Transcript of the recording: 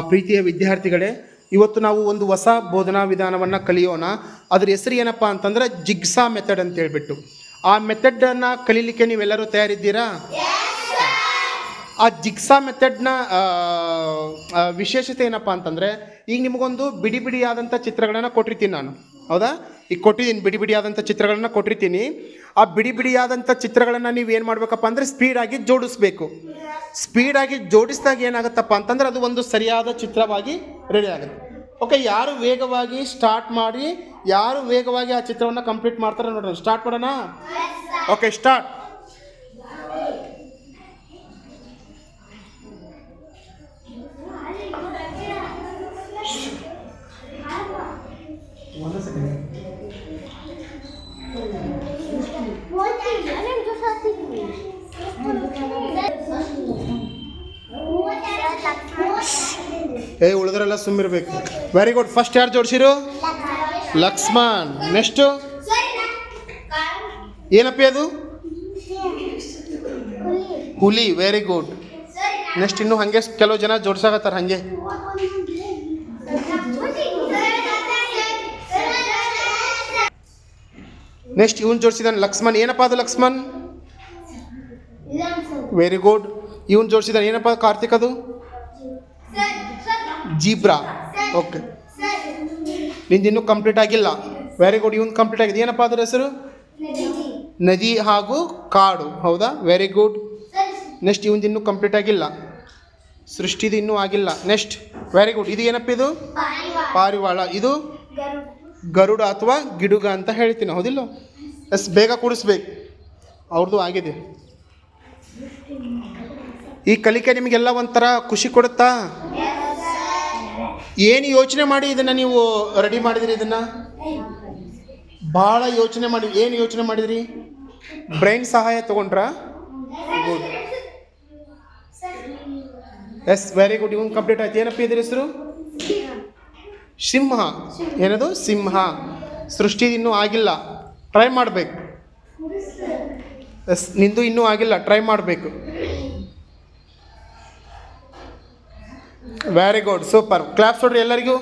ಪ್ರೀತಿಯ ವಿದ್ಯಾರ್ಥಿಗಳೇ, ಇವತ್ತು ನಾವು ಒಂದು ಹೊಸ ಬೋಧನಾ ವಿಧಾನವನ್ನು ಕಲಿಯೋಣ. ಅದ್ರ ಹೆಸರು ಏನಪ್ಪ ಅಂತಂದರೆ ಜಿಗ್ಸಾ ಮೆಥಡ್ ಅಂತ ಹೇಳ್ಬಿಟ್ಟು. ಆ ಮೆಥಡನ್ನು ಕಲೀಲಿಕ್ಕೆ ನೀವೆಲ್ಲರೂ ತಯಾರಿದ್ದೀರಾ? ಆ ಜಿಗ್ಸಾ ಮೆಥಡ್ನ ವಿಶೇಷತೆ ಏನಪ್ಪ ಅಂತಂದರೆ, ಈಗ ನಿಮಗೊಂದು ಬಿಡಿ ಬಿಡಿಯಾದಂಥ ಚಿತ್ರಗಳನ್ನು ಕೊಟ್ಟಿರ್ತೀನಿ ನಾನು, ಹೌದಾ? ಈಗ ಕೊಟ್ಟಿದ್ದೀನಿ, ಬಿಡಿ ಬಿಡಿಯಾದಂಥ ಚಿತ್ರಗಳನ್ನು ಕೊಟ್ಟಿರ್ತೀನಿ. ಆ ಬಿಡಿ ಬಿಡಿಯಾದಂಥ ಚಿತ್ರಗಳನ್ನು ನೀವು ಏನು ಮಾಡಬೇಕಪ್ಪ ಅಂದರೆ ಸ್ಪೀಡಾಗಿ ಜೋಡಿಸ್ಬೇಕು. ಸ್ಪೀಡಾಗಿ ಜೋಡಿಸಿದಾಗ ಏನಾಗುತ್ತಪ್ಪ ಅಂತಂದರೆ ಅದು ಒಂದು ಸರಿಯಾದ ಚಿತ್ರವಾಗಿ ರೆಡಿ ಆಗುತ್ತೆ. ಓಕೆ, ಯಾರು ವೇಗವಾಗಿ ಸ್ಟಾರ್ಟ್ ಮಾಡಿ, ಯಾರು ವೇಗವಾಗಿ ಆ ಚಿತ್ರವನ್ನು ಕಂಪ್ಲೀಟ್ ಮಾಡ್ತಾರೆ ನೋಡೋಣ. ಸ್ಟಾರ್ಟ್ ಮಾಡೋಣ. Okay, start. ಉಳಿದ್ರೆಲ್ಲ ಸುಮ್ಮಿರ್ಬೇಕು. Very good. ಫಸ್ಟ್ ಯಾರು ಜೋಡಿಸಿರು? ಲಕ್ಷ್ಮಣ್. ನೆಕ್ಸ್ಟು ಏನಪ್ಪಿ ಅದು? ಹುಲಿ. Very good. ನೆಕ್ಸ್ಟ್ ಇನ್ನು ಹಾಗೆ ಕೆಲವು ಜನ ಜೋಡ್ಸಾಕತ್ತಾರೆ ಹಾಗೆ. ನೆಕ್ಸ್ಟ್ ಇವನು ಜೋಡಿಸಿದಾನೆ ಲಕ್ಷ್ಮಣ್. ಏನಪ್ಪ ಅದು ಲಕ್ಷ್ಮಣ್? Very good. ಇವನು ಜೋಡಿಸಿದಾನೆ ಏನಪ್ಪ ಕಾರ್ತಿಕ್? ಅದು ಜೀಬ್ರಾ. ಓಕೆ, ನಿಂದು ಇನ್ನೂ ಕಂಪ್ಲೀಟ್ ಆಗಿಲ್ಲ. Very good. ಇವನು ಕಂಪ್ಲೀಟ್ ಆಗಿದೆ. ಏನಪ್ಪ ಅದರ ಹೆಸರು? ನದಿ ಹಾಗೂ ಕಾಡು. ಹೌದಾ? Very good. ನೆಕ್ಸ್ಟ್ ಇವನು ಇನ್ನೂ ಕಂಪ್ಲೀಟ್ ಆಗಿಲ್ಲ. ಸೃಷ್ಟಿದು ಇನ್ನೂ ಆಗಿಲ್ಲ. Next very good. ಇದು ಏನಪ್ಪ? ಇದು ಪಾರಿವಾಳ. ಇದು ಗರುಡ ಅಥವಾ ಗಿಡುಗ ಅಂತ ಹೇಳ್ತೀನಿ, ಹೌದಿಲ್ಲ? ಎಸ್, ಬೇಗ ಕೂಡಿಸ್ಬೇಕು. ಅವ್ರದ್ದು ಆಗಿದೆ. ಈ ಕಲಿಕೆ ನಿಮಗೆಲ್ಲ ಒಂಥರ ಖುಷಿ ಕೊಡುತ್ತಾ? ಏನು ಯೋಚನೆ ಮಾಡಿ ಇದನ್ನು ನೀವು ರೆಡಿ ಮಾಡಿದಿರಿ? ಇದನ್ನು ಭಾಳ ಯೋಚನೆ ಮಾಡಿ. ಏನು ಯೋಚನೆ ಮಾಡಿದ್ರಿ? ಬ್ರೈನ್ ಸಹಾಯ ತೊಗೊಂಡ್ರಾ? ಗುಡ್. Yes, very good. ಇವನು ಕಂಪ್ಲೀಟ್ ಆಯ್ತು. ಏನಪ್ಪ ಇದ್ರ ಹೆಸರು? ಸಿಂಹ. ಏನದು? ಸಿಂಹ. ಸೃಷ್ಟಿ ಇನ್ನೂ ಆಗಿಲ್ಲ, ಟ್ರೈ ಮಾಡಬೇಕು. ಎಸ್, ನಿಂದು ಇನ್ನೂ ಆಗಿಲ್ಲ, ಟ್ರೈ ಮಾಡಬೇಕು. Very good, super. ಕ್ಲಾಪ್ಸ್ ಹೊಡ್ರಿ ಎಲ್ಲರಿಗೂ.